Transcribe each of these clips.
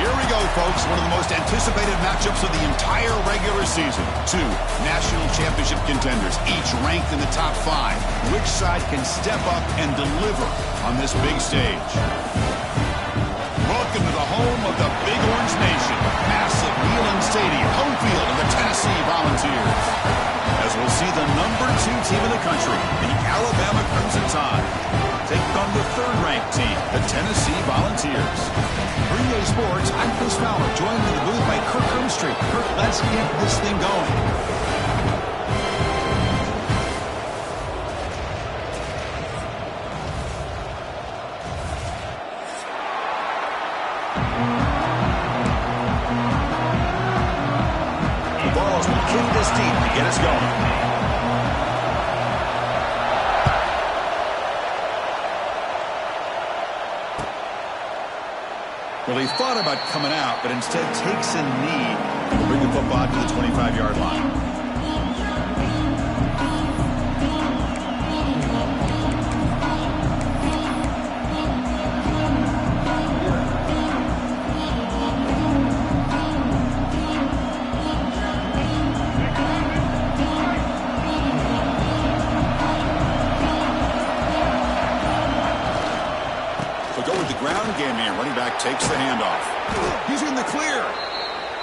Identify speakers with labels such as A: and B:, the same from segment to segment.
A: Here we go, folks. One of the most anticipated matchups of the entire regular season. Two national championship contenders, each ranked in the top 5. Which side can step up and deliver on this big stage? Welcome to the home of the Big Orange Nation. Massive Neyland Stadium, home field of the Tennessee Volunteers. As we'll see the number 2 team in the country, the Alabama Crimson Tide, take on the 3rd-ranked team, the Tennessee Volunteers. For EA Sports, I'm Chris Fowler, joined in the booth by Kirk Hermstreet. Kirk, let's get this thing going. The balls will kick this deep to get us going. Well, he thought about coming out, but instead takes a knee to bring the football to the 25-yard line. Takes the handoff. He's in the clear.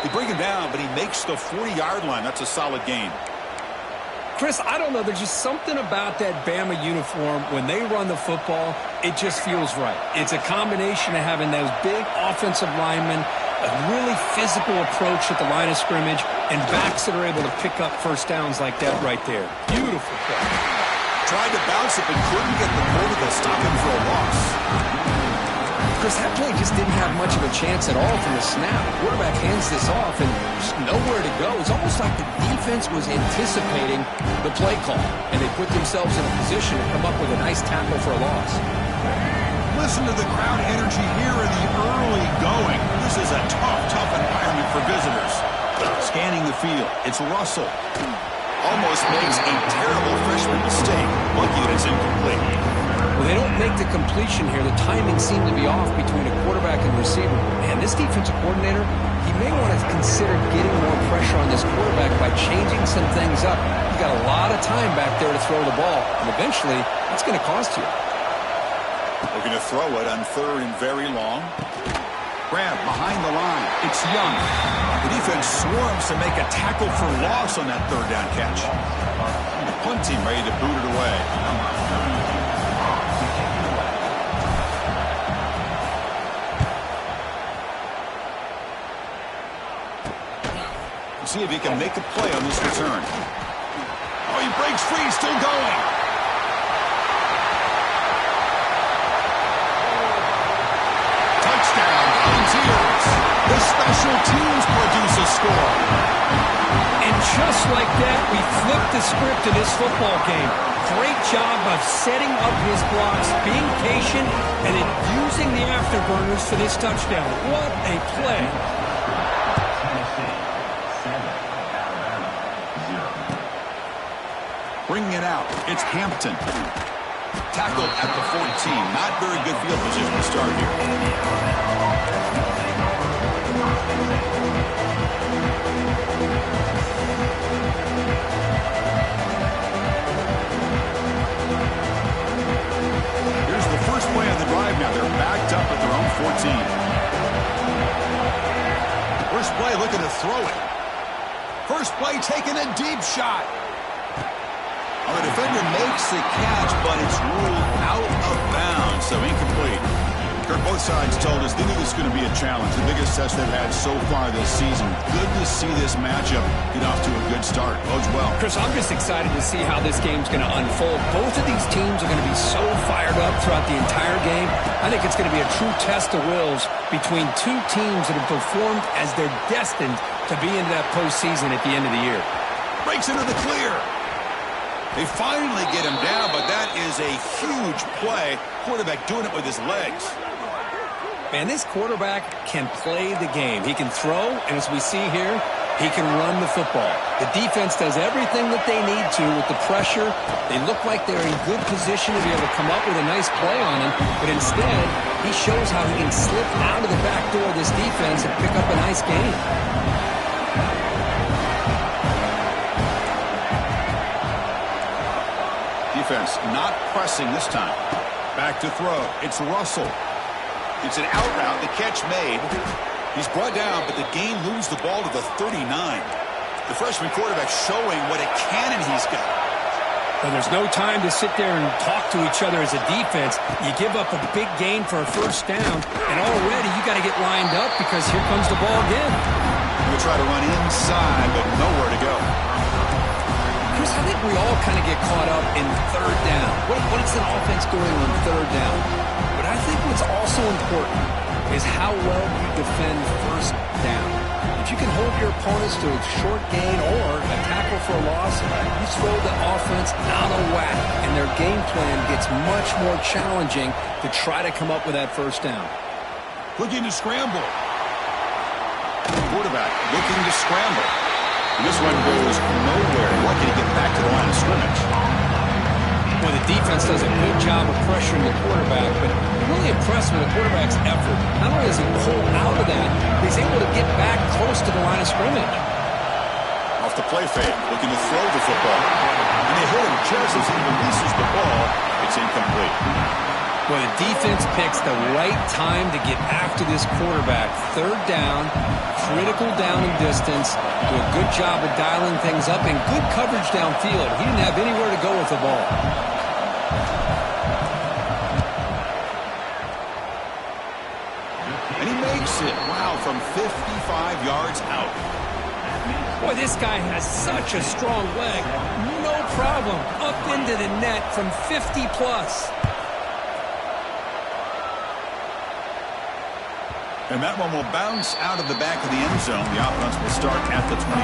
A: They bring him down, but he makes the 40-yard line. That's a solid gain.
B: Chris, I don't know. There's just something about that Bama uniform. When they run the football, it just feels right. It's a combination of having those big offensive linemen, a really physical approach at the line of scrimmage, and backs that are able to pick up first downs like that right there. Beautiful play.
A: Tried to bounce it, but couldn't get the quarter to stop him for a loss.
B: Chris, that play just didn't have much of a chance at all from the snap. The quarterback hands this off and just nowhere to go. It's almost like the defense was anticipating the play call, and they put themselves in a position to come up with a nice tackle for a loss.
A: Listen to the crowd energy here in the early going. This is a tough environment for visitors. Scanning the field, it's Russell. Almost makes a terrible freshman mistake. Lucky that it's incomplete.
B: Well, they don't make the completion here. The timing seemed to be off between a quarterback and receiver. Man, this defensive coordinator, he may want to consider getting more pressure on this quarterback by changing some things up. He's got a lot of time back there to throw the ball, and eventually, that's going to cost you.
A: Looking to throw it on 3rd and very long. Grab behind the line. It's Young. The defense swarms to make a tackle for loss on that 3rd down catch. The punt team ready to boot it away. See if he can make a play on this return. Oh, he breaks free, still going. Touchdown, Volunteers. The special teams produce a score.
B: And just like that, we flipped the script of this football game. Great job of setting up his blocks, being patient, and then using the afterburners for this touchdown. What a play.
A: Bringing it out, it's Hampton. Tackled at the 14. Not very good field position to start here. Here's the first play on the drive now. They're backed up at their own 14. First play looking to throw it. First play taking a deep shot. The defender makes the catch, but it's ruled out of bounds, so incomplete. Kirk, both sides told us they knew this was going to be a challenge, the biggest test they've had so far this season. Good to see this matchup get off to a good start. Bodes well.
B: Chris, I'm just excited to see how this game's going to unfold. Both of these teams are going to be so fired up throughout the entire game. I think it's going to be a true test of wills between two teams that have performed as they're destined to be into that postseason at the end of the year.
A: Breaks into the clear. They finally get him down, but that is a huge play. Quarterback doing it with his legs.
B: Man, this quarterback can play the game. He can throw, and as we see here, he can run the football. The defense does everything that they need to with the pressure. They look like they're in good position to be able to come up with a nice play on him, but instead, he shows how he can slip out of the back backdoor this defense and pick up a nice gain.
A: Defense not pressing this time. Back to throw. It's Russell. It's an out route. The catch made. He's brought down, but the gain moves the ball to the 39. The freshman quarterback showing what a cannon he's got.
B: Well, there's no time to sit there and talk to each other as a defense. You give up a big gain for a first down, and already you got to get lined up because here comes the ball again.
A: We'll try to run inside, but nowhere to go.
B: Chris, I think we all kind of get caught up in third down. What is an offense doing on third down? But I think what's also important is how well you defend first down. If you can hold your opponents to a short gain or a tackle for a loss, you throw the offense out of whack, and their game plan gets much more challenging to try to come up with that first down.
A: Looking to scramble. Quarterback looking to scramble. And this one goes nowhere. Lucky to get back to the line of scrimmage.
B: Well, the defense does a good job of pressuring the quarterback, but I'm really impressed with the quarterback's effort. Not only does he pull out of that, he's able to get back close to the line of scrimmage.
A: Off the play fake, looking to throw the football. And they hit him just as he releases the ball. It's incomplete.
B: Well, the defense picks the right time to get after this quarterback. Third down, critical down and distance. Do a good job of dialing things up and good coverage downfield. He didn't have anywhere to go with the ball.
A: And he makes it. Wow, from 55 yards out.
B: Boy, this guy has such a strong leg. No problem. Up into the net from 50 plus.
A: And that one will bounce out of the back of the end zone. The offense will start at the 25.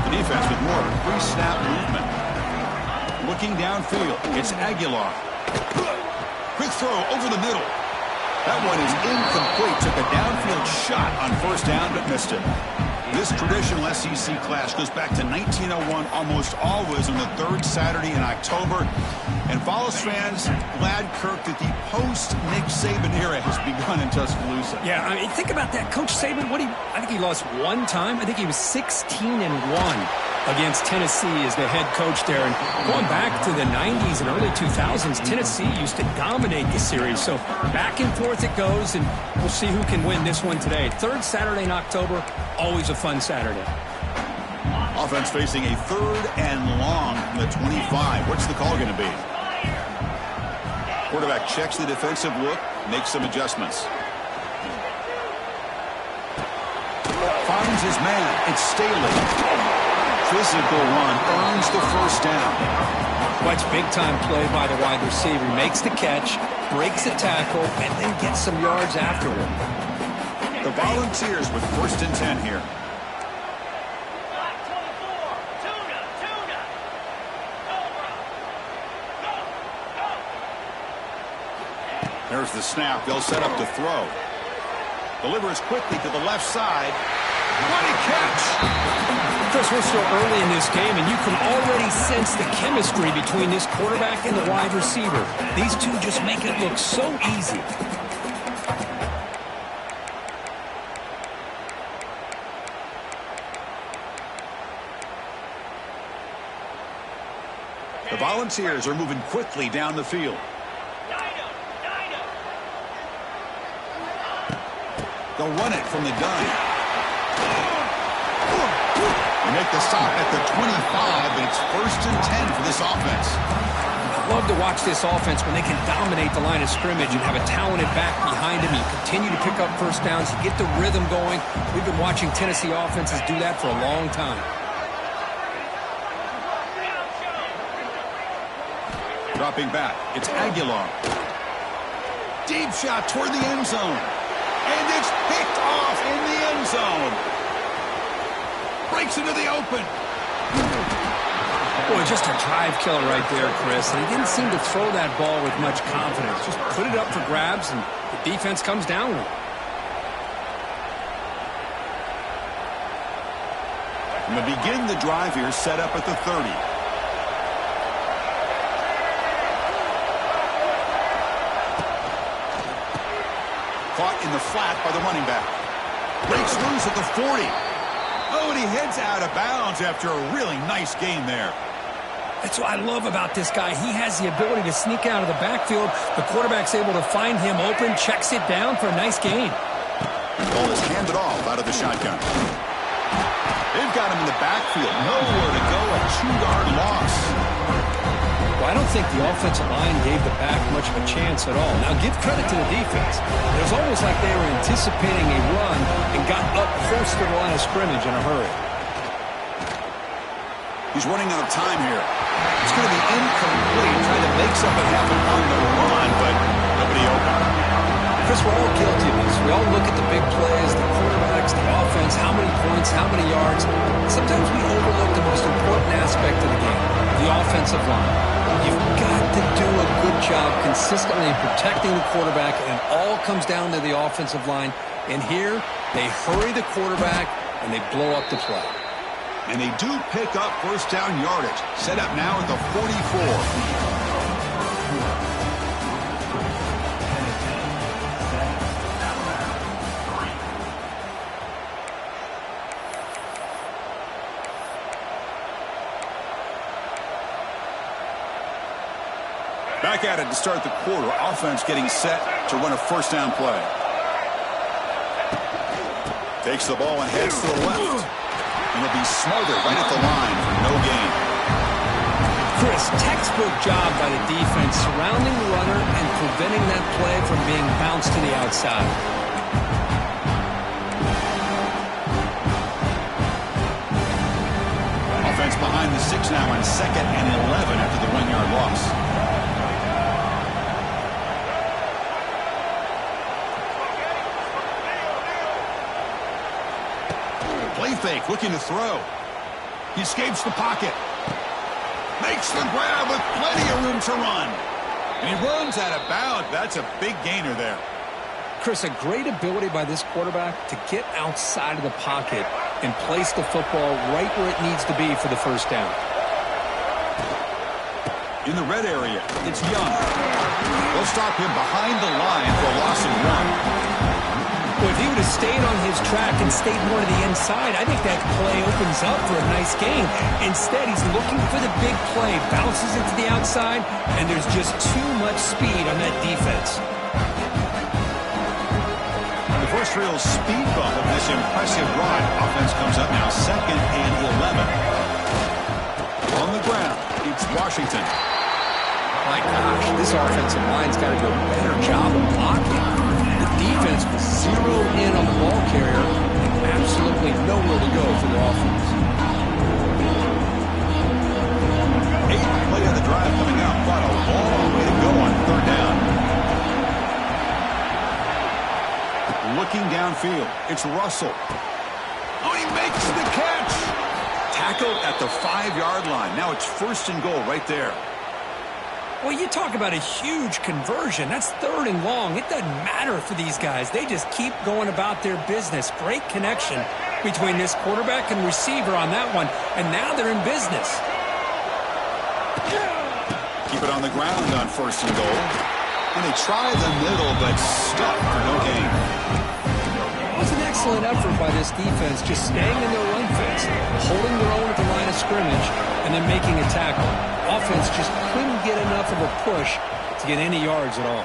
A: The defense with more pre-snap movement. Looking downfield. It's Aguilar. Quick throw over the middle. That one is incomplete. Took a downfield shot on first down, but missed it. This traditional SEC clash goes back to 1901, almost always on the third Saturday in October. And Vols fans, glad, Kirk, that the post-Nick Saban era has begun in Tuscaloosa.
B: Yeah, I mean, think about that. Coach Saban, I think he lost one time. I think he was 16-1 against Tennessee as the head coach there. And going back to the 90s and early 2000s, Tennessee used to dominate the series. So back and forth it goes, and we'll see who can win this one today. Third Saturday in October, always a fun Saturday.
A: Offense facing a third and long from the 25. What's the call going to be? Quarterback checks the defensive look, makes some adjustments. Finds his man. It's Staley. Physical run, earns the first down.
B: Watch big-time play by the wide receiver. Makes the catch, breaks a tackle, and then gets some yards afterward.
A: The Volunteers with first and 10 here. There's the snap. They'll set up to throw. Delivers quickly to the left side. What a catch!
B: Chris, we're still early in this game, and you can already sense the chemistry between this quarterback and the wide receiver. These two just make it look so easy.
A: The Volunteers are moving quickly down the field. They'll run it from the gun. They make the stop at the 25, and it's first and 10 for this offense.
B: I love to watch this offense when they can dominate the line of scrimmage and have a talented back behind him. You continue to pick up first downs. You get the rhythm going. We've been watching Tennessee offenses do that for a long time.
A: Dropping back, it's Aguilar. Deep shot toward the end zone. And it's picked off in the end zone. Breaks into the open.
B: Boy, just a drive killer right there, Chris. And he didn't seem to throw that ball with much confidence. Just put it up for grabs, and the defense comes down with it.
A: And they begin the drive here, set up at the 30. Caught in the flat by the running back. Breaks loose at the 40. Oh, and he heads out of bounds after a really nice gain there.
B: That's what I love about this guy. He has the ability to sneak out of the backfield. The quarterback's able to find him open, checks it down for a nice gain.
A: The ball is handed off out of the shotgun. They've got him in the backfield. Nowhere to go, a 2-yard loss.
B: Well, I don't think the offensive line gave the back much of a chance at all. Now, give credit to the defense. It was almost like they were anticipating a run and got up close to the line of scrimmage in a hurry.
A: He's running out of time here. It's going to be incomplete, trying to make something happen on the run, but nobody open.
B: Chris, we're all guilty of this. We all look at the big plays, the quarterbacks, the offense, how many points, how many yards. Sometimes we overlook the most important aspect of the game, the offensive line. You've got to do a good job consistently protecting the quarterback, and it all comes down to the offensive line. And here, they hurry the quarterback, and they blow up the play.
A: And they do pick up first down yardage. Set up now at the 44. Back at it to start the quarter. Offense getting set to run a first down play. Takes the ball and heads to the left. And he'll be smothered right at the line for no gain.
B: Chris, textbook job by the defense surrounding the runner and preventing that play from being bounced to the outside.
A: Offense behind the 6 now on 2nd and 11 after the 1-yard loss. Play fake, looking to throw. He escapes the pocket. Makes the grab with plenty of room to run. And he runs out of bounds. That's a big gainer there.
B: Chris, a great ability by this quarterback to get outside of the pocket and place the football right where it needs to be for the first down.
A: In the red area, it's Young. They'll stop him behind the line for a loss of 1.
B: Well, if he would have stayed on his track and stayed more to the inside, I think that play opens up for a nice gain. Instead, he's looking for the big play, bounces it to the outside, and there's just too much speed on that defense.
A: The first real speed bump of this impressive run. Offense comes up now 2nd and 11. On the ground, it's Washington.
B: My gosh, this offensive line's got to do a better job of blocking. The defense was zeroed in on the ball carrier and absolutely nowhere to go for the offense.
A: 8th play of the drive coming up. Got a long way to go on 3rd down. Looking downfield, it's Russell. Oh, he makes the catch. Tackled at the 5-yard line. Now it's 1st and goal right there.
B: Well, you talk about a huge conversion. That's 3rd and long. It doesn't matter for these guys. They just keep going about their business. Great connection between this quarterback and receiver on that one. And now they're in business.
A: Keep it on the ground on 1st and goal. And they try the middle, but stuck for no gain.
B: It was an excellent effort by this defense, just staying in their run fence, holding their own at the line of scrimmage, and then making a tackle. Offense just couldn't get enough of a push to get any yards at all.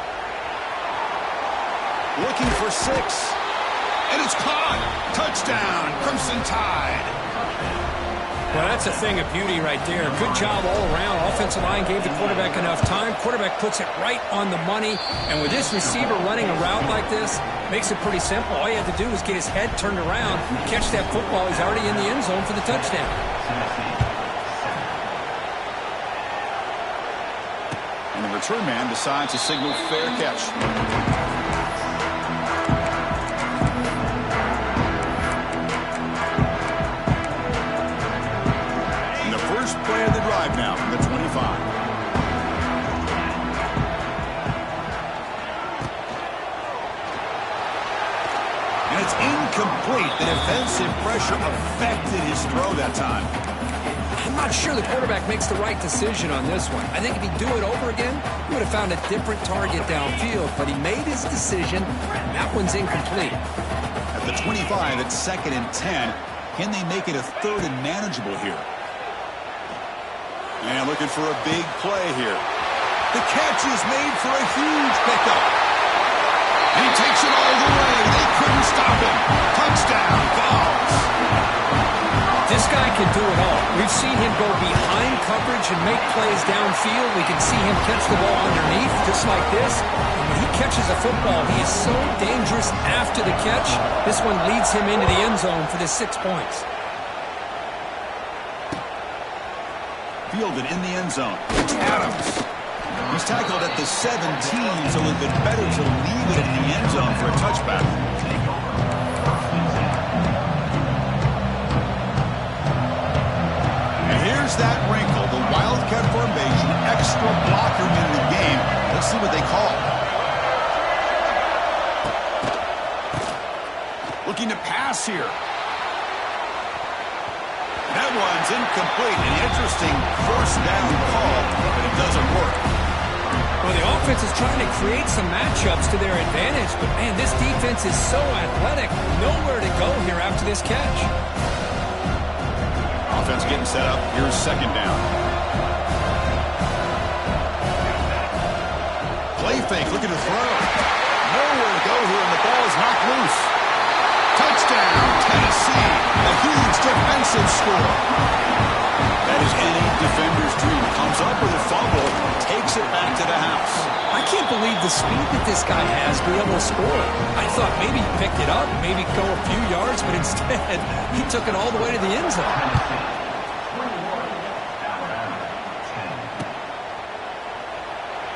A: Looking for 6. And it's caught. Touchdown, Crimson Tide.
B: Well, that's a thing of beauty right there. Good job all around. Offensive line gave the quarterback enough time. Quarterback puts it right on the money. And with this receiver running a route like this, makes it pretty simple. All you have to do is get his head turned around, catch that football. He's already in the end zone for the touchdown.
A: And the return man decides to signal fair catch. Play of the drive now from the 25. And it's incomplete. The defensive pressure affected his throw that time.
B: I'm not sure the quarterback makes the right decision on this one. I think if he'd do it over again, he would have found a different target downfield, but he made his decision, and that one's incomplete.
A: At the 25, it's 2nd and 10. Can they make it a 3rd and manageable here? And looking for a big play here. The catch is made for a huge pickup. And he takes it all the way. They couldn't stop him. Touchdown, Vols.
B: This guy can do it all. We've seen him go behind coverage and make plays downfield. We can see him catch the ball underneath, just like this. And when he catches a football, he is so dangerous after the catch. This one leads him into the end zone for the 6 points.
A: Fielded in the end zone. It's Adams. He's tackled at the 17, so it would have been better to leave it in the end zone for a touchback. And here's that wrinkle, the Wildcat formation, extra blocker in the game. Let's see what they call. Looking to pass here. That one's incomplete. An interesting 1st down call, but it doesn't work.
B: Well, the offense is trying to create some matchups to their advantage, but, man, this defense is so athletic. Nowhere to go here after this catch.
A: Offense getting set up. Here's 2nd down. Play fake, looking to throw. Nowhere to go here, and the ball is knocked loose. Touchdown, Tennessee. A huge defensive score. That is any defender's dream. Comes up with a fumble, takes it back to the house.
B: I can't believe the speed that this guy has to be able to score. I thought maybe he picked it up, maybe go a few yards, but instead he took it all the way to the end zone.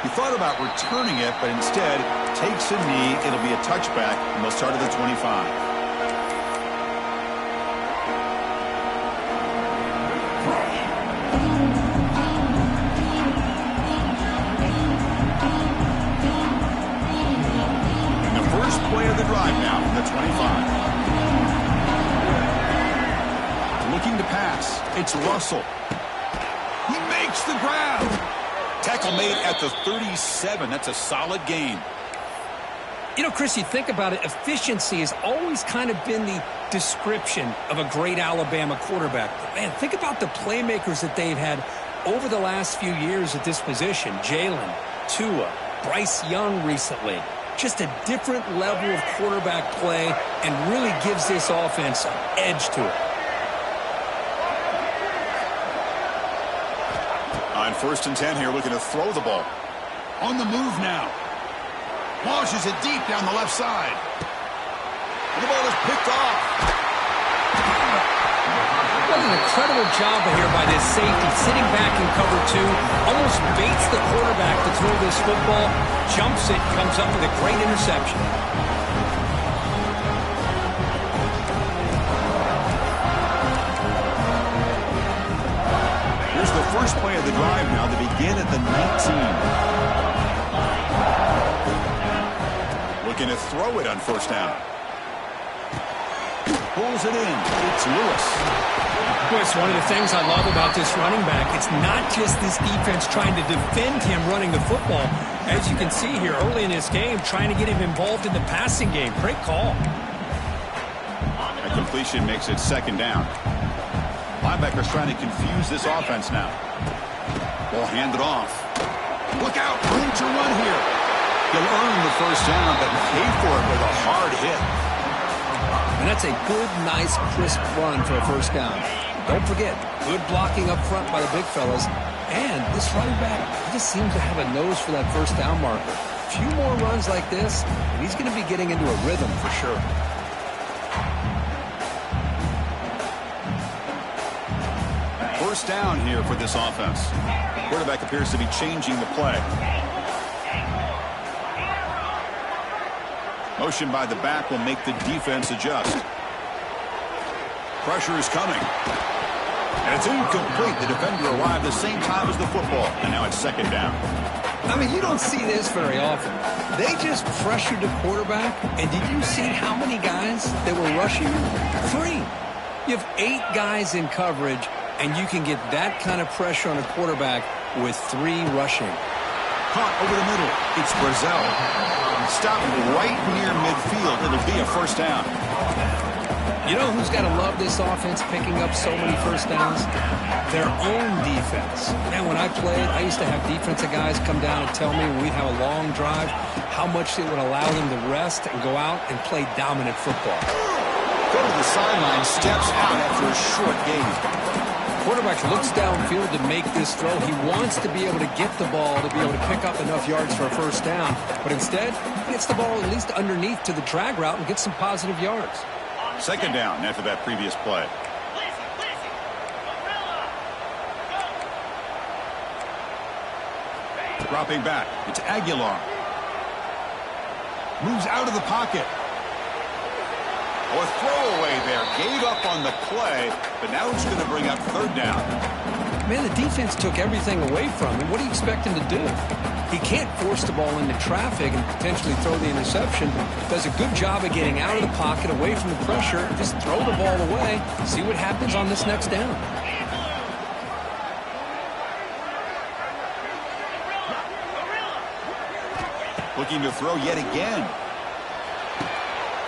A: He thought about returning it, but instead takes a knee. It'll be a touchback, and they'll start at the 25. Play of the drive now from the 25. Looking to pass. It's Russell. He makes the grab. Tackle made at the 37. That's a solid gain.
B: You know, Chris, you think about it, efficiency has always kind of been the description of a great Alabama quarterback. But, man, think about the playmakers that they've had over the last few years at this position. Jalen, Tua, Bryce Young recently. Just a different level of quarterback play and really gives this offense an edge to it.
A: On 1st and 10 here, looking to throw the ball. On the move now. Launches it deep down the left side. And the ball is picked off.
B: What an incredible job here by this safety, sitting back in cover 2, almost baits the quarterback to throw this football, jumps it, comes up with a great interception.
A: Here's the first play of the drive now. They begin at the 19. Looking to throw it on 1st down. Pulls it in. It's Lewis.
B: Boy, it's one of the things I love about this running back. It's not just this defense trying to defend him running the football. As you can see here early in this game, trying to get him involved in the passing game. Great call.
A: A completion makes it 2nd down. Linebackers trying to confuse this offense now. Ball handed off. Look out. Room to run here. He'll earn the 1st down, but pay for it with a hard hit.
B: And that's a good, nice, crisp run for a 1st down. Don't forget, good blocking up front by the big fellas. And this running back, he just seems to have a nose for that 1st down marker. A few more runs like this, and he's going to be getting into a rhythm for sure.
A: First down here for this offense. Quarterback appears to be changing the play. Motion by the back will make the defense adjust. Pressure is coming. And it's incomplete. The defender arrived the same time as the football. And now it's 2nd down.
B: I mean, you don't see this very often. They just pressured the quarterback, and did you see how many guys that were rushing him? 3. You have 8 guys in coverage, and you can get that kind of pressure on a quarterback with 3 rushing.
A: Caught over the middle. It's Brazil. Stopped right near midfield. It'll be a first down.
B: You know who's got to love this offense picking up so many first downs? Their own defense. Man, when I played, I used to have defensive guys come down and tell me when we'd have a long drive how much it would allow them to rest and go out and play dominant football.
A: Go to the sideline, steps out after a short gain.
B: Quarterback looks downfield to make this throw. He wants to be able to get the ball to be able to pick up enough yards for a first down. But instead, he gets the ball at least underneath to the drag route and gets some positive yards.
A: Second down after that previous play. Dropping back. It's Aguilar. Moves out of the pocket. Oh, a throwaway there. Gave up on the play, but now it's going to bring up third down.
B: Man, the defense took everything away from him. What do you expect him to do? He can't force the ball into traffic and potentially throw the interception. Does a good job of getting out of the pocket, away from the pressure, just throw the ball away, see what happens on this next down.
A: Looking to throw yet again.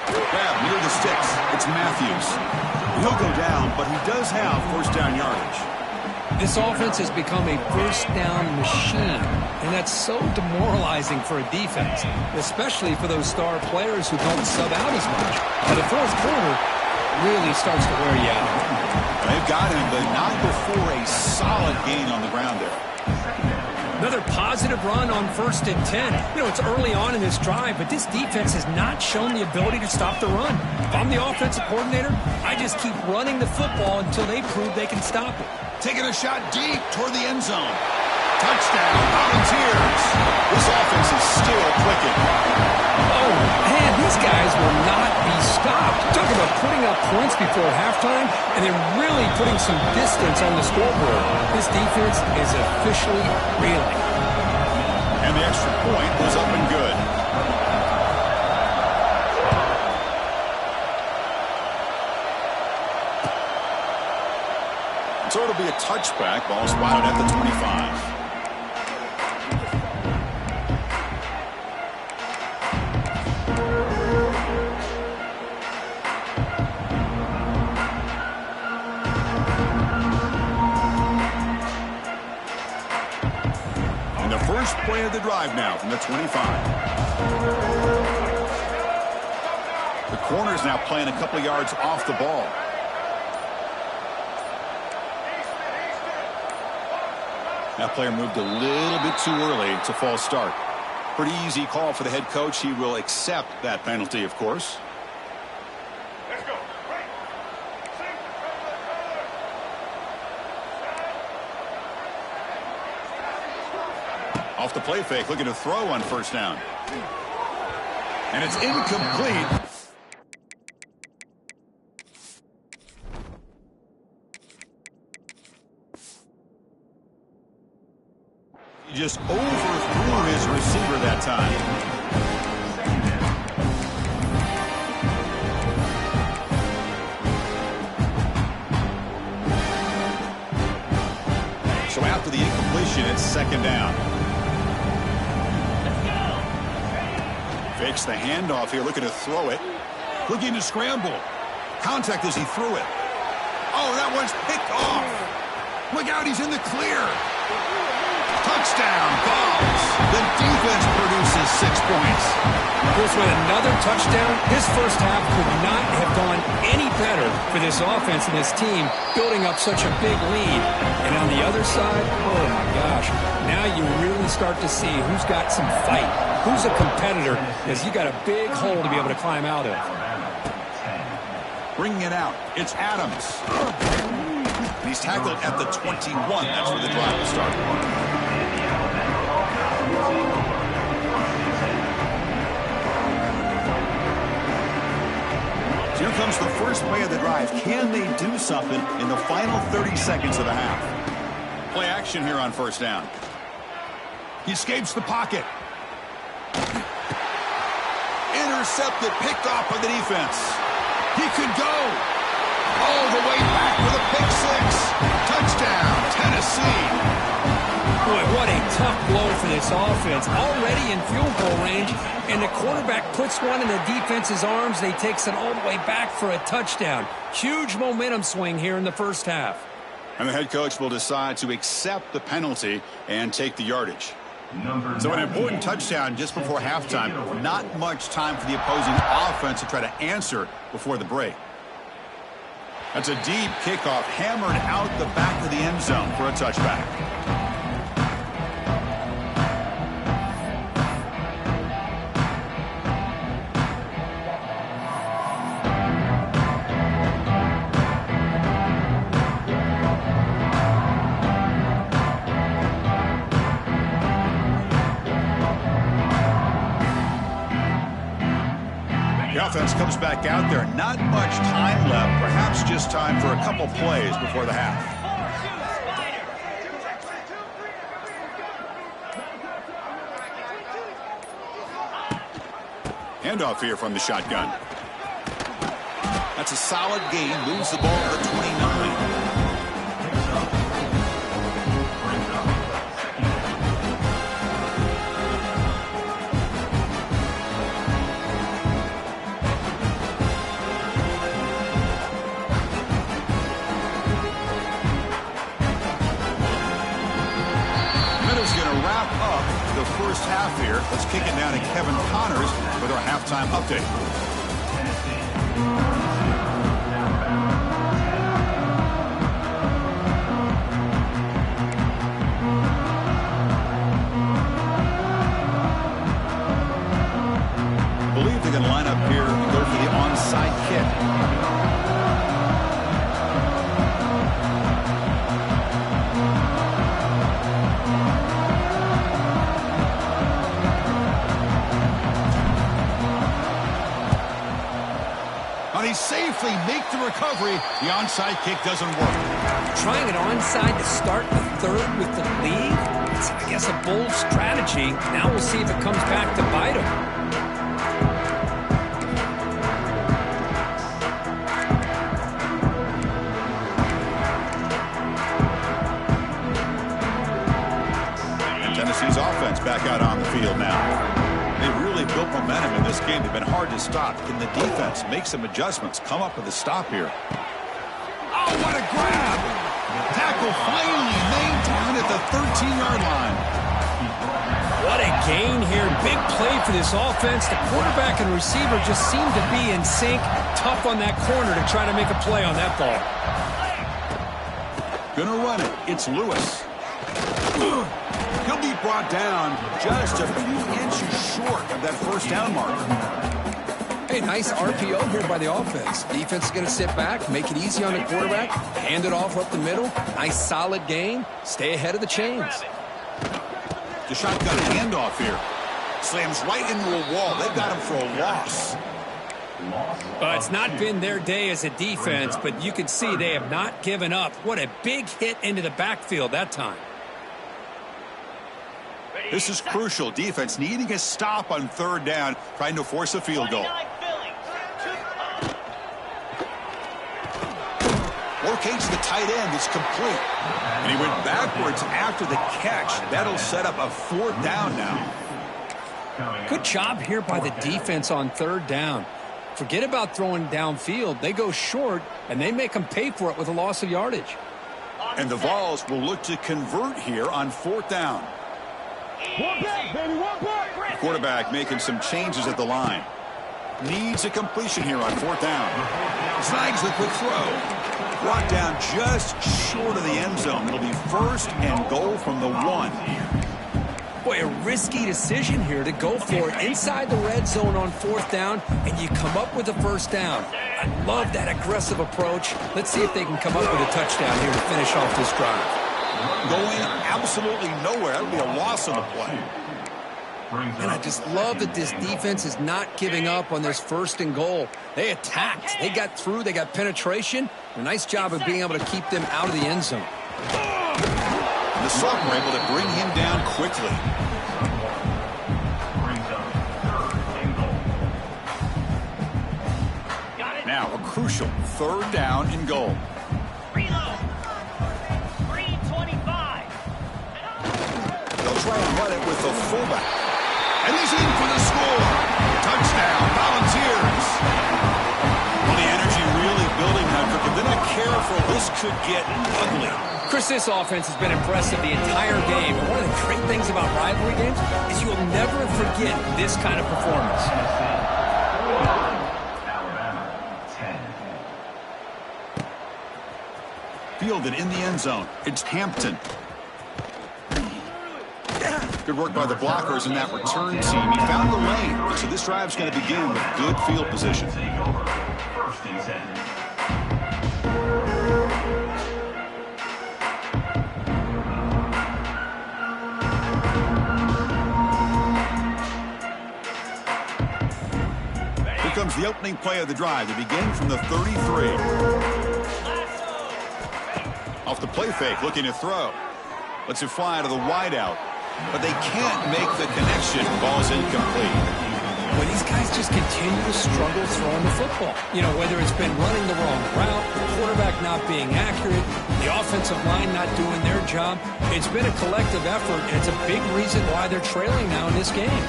A: Grab near the sticks. It's Matthews. He'll go down, but he does have first down yardage.
B: This offense has become a first down machine, and that's so demoralizing for a defense, especially for those star players who don't sub out as much. Now, the fourth quarter really starts to wear you out.
A: They've got him, but not before a solid gain on the ground there.
B: Another positive run on 1st and 10. You know, it's early on in this drive, but this defense has not shown the ability to stop the run. If I'm the offensive coordinator, I just keep running the football until they prove they can stop it.
A: Taking a shot deep toward the end zone. Touchdown, Volunteers. This offense is still clicking.
B: Oh, man, these guys will not be stopped. Talk about putting up points before halftime and then really putting some distance on the scoreboard. This defense is officially reeling.
A: And the extra point was up and good. So it'll be a touchback. Ball spotted at the 25. And the first play of the drive now from the 25. The corner's now playing a couple of yards off the ball. That player moved a little bit too early. It's a false start. Pretty easy call for the head coach. He will accept that penalty, of course. Let's go. Off the play fake, looking to throw on first down. And it's incomplete. He just overthrew his receiver that time. So after the incompletion, it's second down. Fakes the handoff here, looking to throw it. Looking to scramble. Contact as he threw it. Oh, that one's picked off. Look out, he's in the clear. Touchdown, Balls. The defense produces 6 points.
B: Chris, with another touchdown, this first half could not have gone any better for this offense and this team, building up such a big lead. And on the other side, oh my gosh, now you really start to see who's got some fight, who's a competitor, as you got a big hole to be able to climb out of.
A: Bringing it out, it's Adams. He's tackled at the 21. That's where the drive will start. Here comes the first play of the drive. Can they do something in the final 30 seconds of the half? Play action here on first down. He escapes the pocket. Intercepted, picked off by the defense. He could go all the way back with a pick six. Touchdown, Tennessee.
B: Boy, what a tough blow for this offense. Already in field goal range, and the quarterback puts one in the defense's arms. They takes it all the way back for a touchdown. Huge momentum swing here in the first half.
A: And the head coach will decide to accept the penalty and take the yardage. So an important touchdown just before halftime. Not much time for the opposing offense to try to answer before the break. That's a deep kickoff, hammered out the back of the end zone for a touchback. The offense comes back out there. Not much time left. Perhaps just time for a couple plays before the half. Handoff here from the shotgun. That's a solid gain. Moves the ball to the 29. First half here. Let's kick it down to Kevin Connors with our halftime update. I believe they're going to line up here and go for the onside kick. He safely make the recovery. The onside kick doesn't work.
B: Trying it onside to start the third with the lead. It's, I guess, a bold strategy. Now we'll see if it comes back to bite him.
A: And Tennessee's offense back out on the field now. They really built momentum in this game. They've been hard to stop. Can the defense make some adjustments? Come up with a stop here. Oh, what a grab! Tackle finally made down at the 13-yard line.
B: What a gain here. Big play for this offense. The quarterback and receiver just seem to be in sync. Tough on that corner to try to make a play on that ball.
A: Gonna run it. It's Lewis. He'll be brought down just a few inches short of that first down mark.
B: Hey, nice RPO here by the offense. Defense is going to sit back, make it easy on the quarterback, hand it off up the middle. Nice solid gain. Stay ahead of the chains.
A: The shotgun handoff here. Slams right into a wall. They've got him for a loss.
B: It's not been their day as a defense, but you can see they have not given up. What a big hit into the backfield that time.
A: This is crucial. Defense needing a stop on third down, trying to force a field goal. Locates the tight end. It's complete. And he went backwards after the catch. That'll set up a fourth down now.
B: Good job here by the defense on third down. Forget about throwing downfield. They go short, and they make them pay for it with a loss of yardage.
A: And the Vols will look to convert here on fourth down.
C: One back, baby, one back.
A: Quarterback making some changes at the line. Needs a completion here on fourth down. Snags the quick throw. Brought down just short of the end zone. It'll be first and goal from the 1.
B: Boy, a risky decision here to go for it inside the red zone on fourth down, and you come up with a first down. I love that aggressive approach. Let's see if they can come up with a touchdown here to finish off this drive.
A: Going absolutely nowhere. That'll be a loss on the play.
B: And I just love that this defense is not giving up on this first and goal. They attacked. They got through. They got penetration. A nice job of being able to keep them out of the end zone.
A: The sophomore able to bring him down quickly. crucial 3rd down and goal.
D: Reload. 3:25.
A: They'll try and run it with the fullback. And he's in for the score. Touchdown, Volunteers. Well, the energy really building now. If they're not careful, this could get ugly.
B: Chris, this offense has been impressive the entire game. And one of the great things about rivalry games is you will never forget this kind of performance.
A: Fielded in the end zone. It's Hampton. Good work by the blockers in that return team. He found the lane. So this drive's going to begin with good field position. Here comes the opening play of the drive to begin from the 33. Off the play fake, looking to throw. Lets it fly to the wideout. But they can't make the connection. Ball's incomplete.
B: Well, these guys just continue to struggle throwing the football. You know, whether it's been running the wrong route, the quarterback not being accurate, the offensive line not doing their job. It's been a collective effort, and it's a big reason why they're trailing now in this game.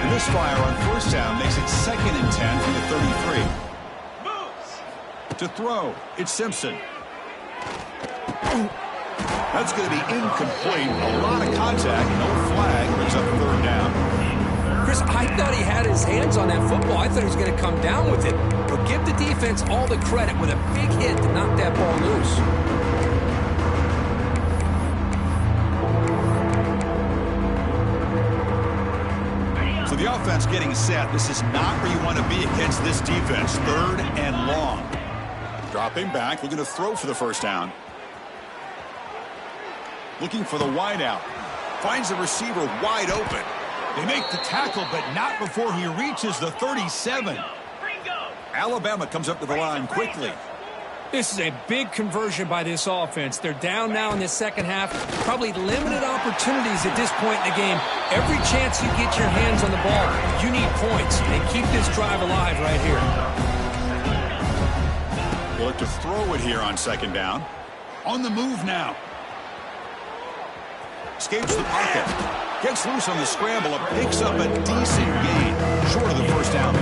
A: Misfire on 1st down makes it 2nd and 10 from the 33. To throw, it's Simpson. That's going to be incomplete. A lot of contact, no flag, brings up 3rd down.
B: Chris, I thought he had his hands on that football. I thought he was going to come down with it. But give the defense all the credit with a big hit to knock that ball loose.
A: So the offense getting set. This is not where you want to be against this defense. 3rd and long. Dropping back, looking to throw for the 1st down. Looking for the wideout. Finds the receiver wide open. They make the tackle, but not before he reaches the 37. Alabama comes up to the line quickly.
B: This is a big conversion by this offense. They're down now in the second half. Probably limited opportunities at this point in the game. Every chance you get your hands on the ball, you need points. And keep this drive alive right here.
A: They look to throw it here on 2nd down. On the move now. Escapes the pocket. Gets loose on the scramble and picks up a decent gain. Short of the 1st down.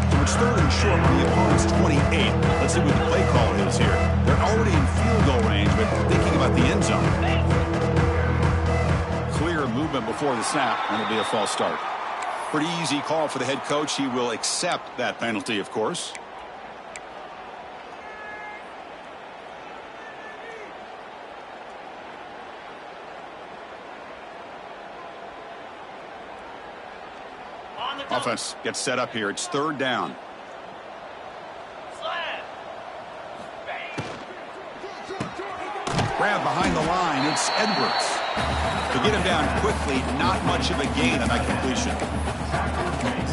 A: So it's 3rd and short from the opponent's 28. Let's see what the play call is here. They're already in field goal range, but thinking about the end zone. Clear movement before the snap, and it'll be a false start. Pretty easy call for the head coach. He will accept that penalty, of course. Offense gets set up here. It's 3rd down. Grab behind the line. It's Edwards. To get him down quickly, not much of a gain on that completion.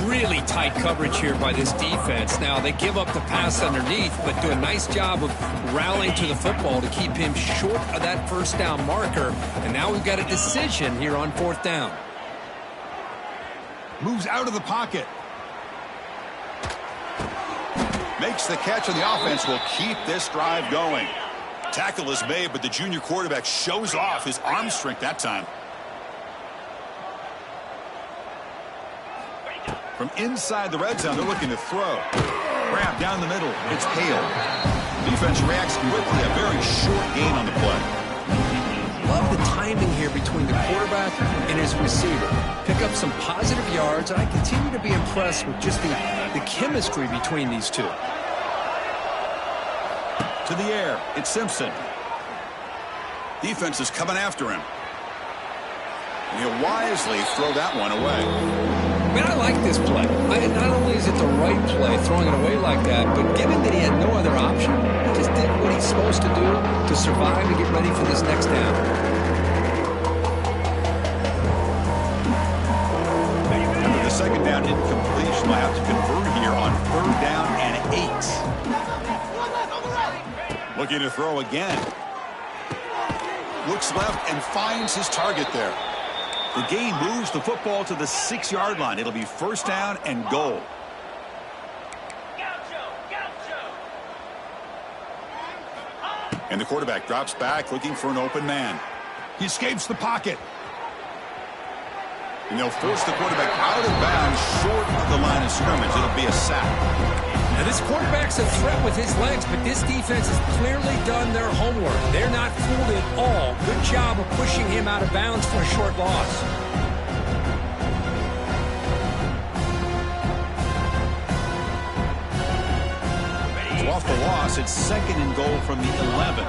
B: Really tight coverage here by this defense. Now, they give up the pass underneath, but do a nice job of rallying to the football to keep him short of that 1st down marker. And now we've got a decision here on 4th down.
A: Moves out of the pocket. Makes the catch, and the offense will keep this drive going. Tackle is made, but the junior quarterback shows off his arm strength that time. From inside the red zone, they're looking to throw. Grab down the middle. It's Hale. Defense reacts quickly. A very short gain on the play.
B: Love the timing here between the quarterback and his receiver. Pick up some positive yards, and I continue to be impressed with just the chemistry between these two.
A: To the air, it's Simpson. Defense is coming after him. And he'll wisely throw that one away.
B: Man, I like this play. Not only is it the right play, throwing it away like that, but given that he had no other option, he just did what he's supposed to do to survive and get ready for this next down.
A: And with the 2nd down incompletion, they'll have to convert here on 3rd down and 8. Looking to throw again. Looks left and finds his target there. The gain moves the football to the 6-yard line. It'll be first down and goal. And the quarterback drops back looking for an open man. He escapes the pocket. And they'll force the quarterback out of bounds short of the line of scrimmage. It'll be a sack.
B: Now, this quarterback's a threat with his legs, but this defense has clearly done their homework. They're not fooled at all. Good job of pushing him out of bounds for a short loss.
A: So off the loss, it's second and goal from the 11.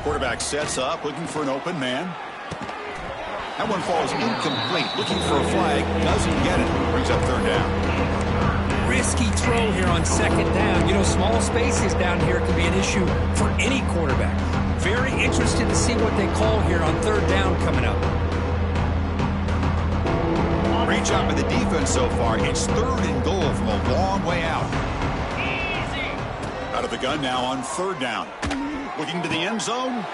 A: Quarterback sets up, looking for an open man. That one falls incomplete. Looking for a flag. Doesn't get it. Brings up third down.
B: Risky throw here on second down. You know, small spaces down here can be an issue for any quarterback. Very interested to see what they call here on third down coming up.
A: Great job by the defense so far. It's third and goal from a long way out. Out of the gun now on third down. Looking to the end zone.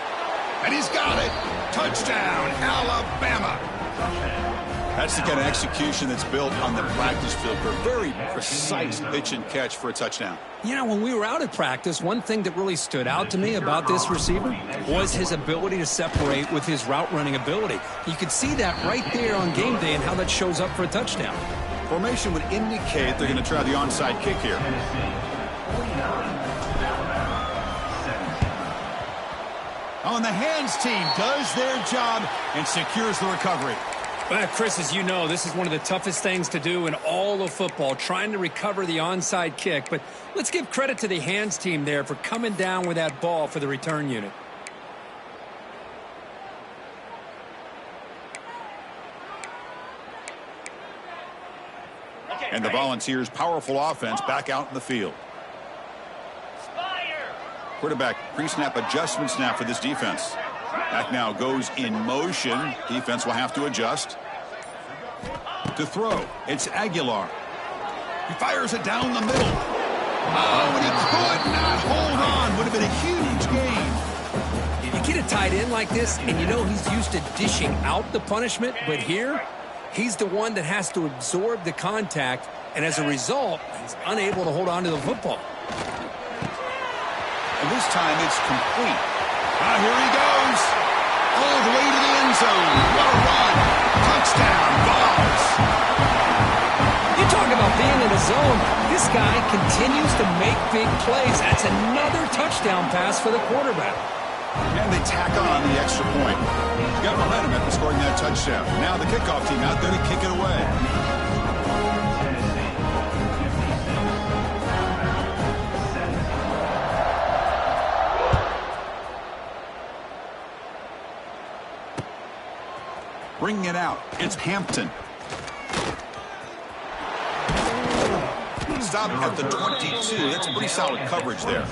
A: And he's got it. Touchdown, Alabama. That's the kind of execution that's built on the practice field for a very precise pitch and catch for a touchdown.
B: You know, when we were out at practice, one thing that really stood out to me about this receiver was his ability to separate with his route running ability. You could see that right there on game day and how that shows up for a touchdown.
A: Formation would indicate they're going to try the onside kick here. Oh, and the hands team does their job and secures the recovery.
B: Well, Chris, as you know, this is one of the toughest things to do in all of football, trying to recover the onside kick. But let's give credit to the hands team there for coming down with that ball for the return unit.
A: And the Volunteers' powerful offense back out in the field. Quarterback pre-snap adjustments now for this defense. Back now goes in motion. Defense will have to adjust. To throw, it's Aguilar. He fires it down the middle. Oh, and he could not hold on. Would have been a huge gain.
B: You get a tight end like this, and you know he's used to dishing out the punishment, but here, he's the one that has to absorb the contact, and as a result, he's unable to hold on to the football.
A: And this time it's complete. Ah, here he goes. All the way to the end zone. What a run. Touchdown, Vols.
B: You talk about being in a zone. This guy continues to make big plays. That's another touchdown pass for the quarterback.
A: And they tack on the extra point. Got momentum after scoring that touchdown. Now the kickoff team out there to kick it away. Bringing it out, it's Hampton. Stop at the 22. That's pretty solid coverage there.